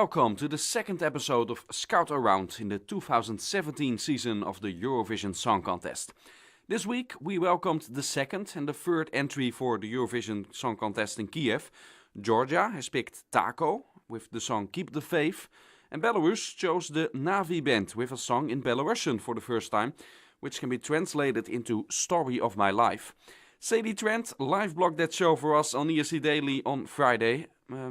welcome to the second episode of Scout Around in the 2017 season of the Eurovision Song Contest. This week we welcomed the second and the third entry for the Eurovision Song Contest in Kiev. Georgia has picked Taco with the song Keep the Faith, and Belarus chose the Navi band with a song in Belarusian for the first time, which can be translated into Story of My Life. Sadie Trent live blogged that show for us on ESC Daily on Friday.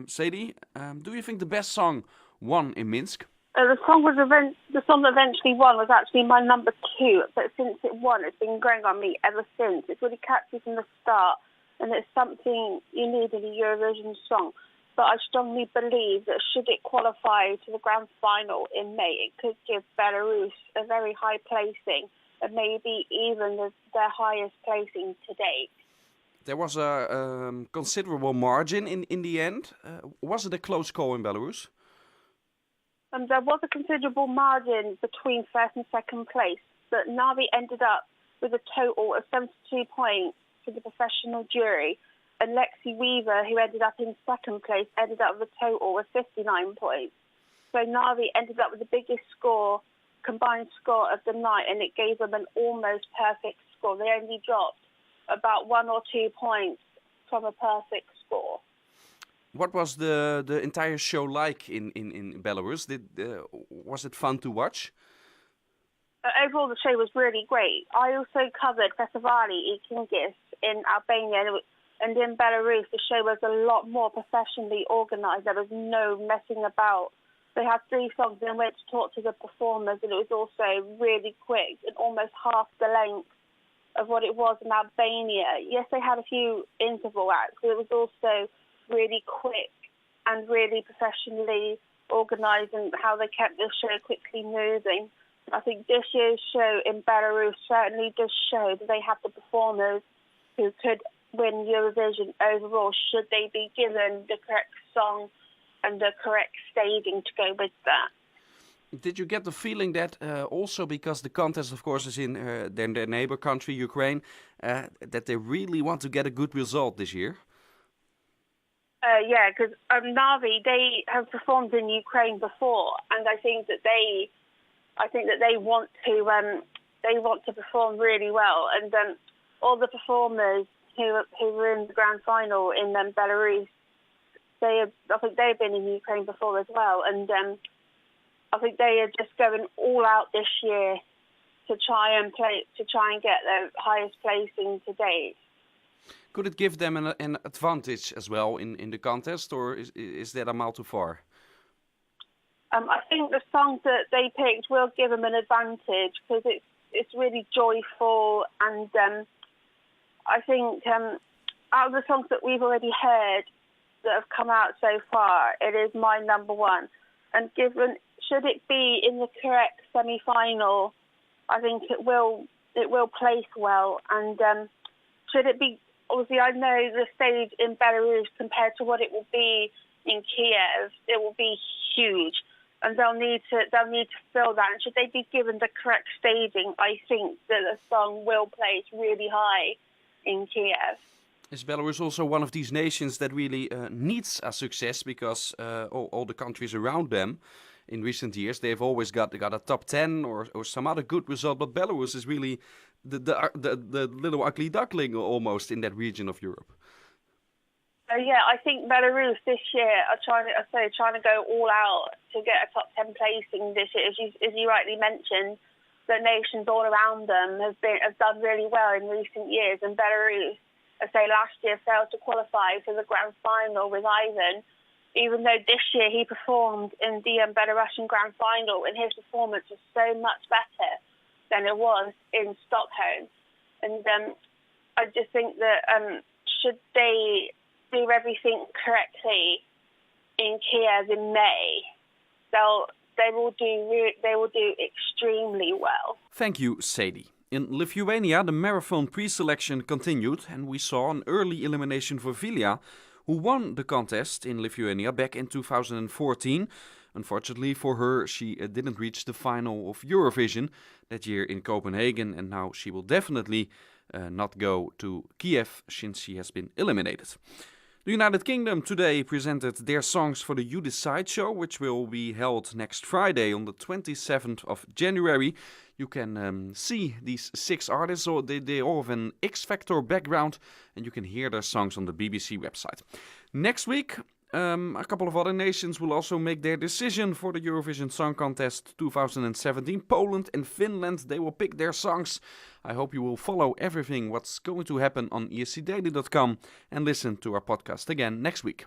Sadie, do you think the best song won in Minsk? The song that eventually won was actually my number 2, but since it won, it's been growing on me ever since. It's really catchy from the start, and it's something you need in a Eurovision song. But I strongly believe that should it qualify to the grand final in May, it could give Belarus a very high placing, and maybe even their highest placing to date. There was a considerable margin in the end. Was it a close call in Belarus? There was a considerable margin between first and second place, but Navi ended up with a total of 72 points for the professional jury, and Lexi Weaver, who ended up in second place, ended up with a total of 59 points. So Navi ended up with the biggest combined score of the night, and it gave them an almost perfect score. They only dropped about 1 or 2 points from a perfect score. What was the entire show like in Belarus? Was it fun to watch? Overall, the show was really great. I also covered Festivali i Kingis in Albania, and in Belarus, the show was a lot more professionally organised. There was no messing about. They had 3 songs and went to talk to the performers, and it was also really quick and almost half the length of what it was in Albania. Yes, they had a few interval acts, but it was also really quick and really professionally organised, and how they kept the show quickly moving. I think this year's show in Belarus certainly does show that they have the performers who could win Eurovision overall, should they be given the correct song and the correct staging to go with that. Did you get the feeling that also because the contest, of course, is in their neighbor country, Ukraine, that they really want to get a good result this year? Yeah, because Navi, they have performed in Ukraine before, and I think that they want to perform really well. And all the performers who were in the grand final in Belarus, I think they've been in Ukraine before as well, and I think they are just going all out this year to try and get the highest placing to date. Could it give them an advantage as well in the contest, or is that a mile too far? I think the songs that they picked will give them an advantage because it's really joyful, and I think out of the songs that we've already heard that have come out so far, it is my number 1. And should it be in the correct semi-final, I think it will place well. And should it be, obviously I know the stage in Belarus compared to what it will be in Kiev, it will be huge, and they'll need to fill that. And should they be given the correct staging, I think that the song will place really high in Kiev. Is Belarus also one of these nations that really needs a success, because all the countries around them in recent years, they've always got a top 10 or some other good result, but Belarus is really the little ugly duckling almost in that region of Europe. Yeah, I think Belarus this year are trying to go all out to get a top 10 placing this year. As you rightly mentioned, the nations all around them have done really well in recent years, and Belarus, I say last year, failed to qualify for the grand final with Ivan, even though this year he performed in the Belarusian grand final, and his performance was so much better than it was in Stockholm. And I just think that should they do everything correctly in Kiev in May, they will do extremely well. Thank you, Sadie. In Lithuania, the marathon pre-selection continued, and we saw an early elimination for Vilja, who won the contest in Lithuania back in 2014. Unfortunately for her, she didn't reach the final of Eurovision that year in Copenhagen, and now she will definitely not go to Kiev since she has been eliminated. The United Kingdom today presented their songs for the You Decide show, which will be held next Friday on the 27th of January. You can see these 6 artists, so they all have an X-Factor background, and you can hear their songs on the BBC website. Next week, a couple of other nations will also make their decision for the Eurovision Song Contest 2017. Poland and Finland, they will pick their songs. I hope you will follow everything what's going to happen on escdaily.com and listen to our podcast again next week.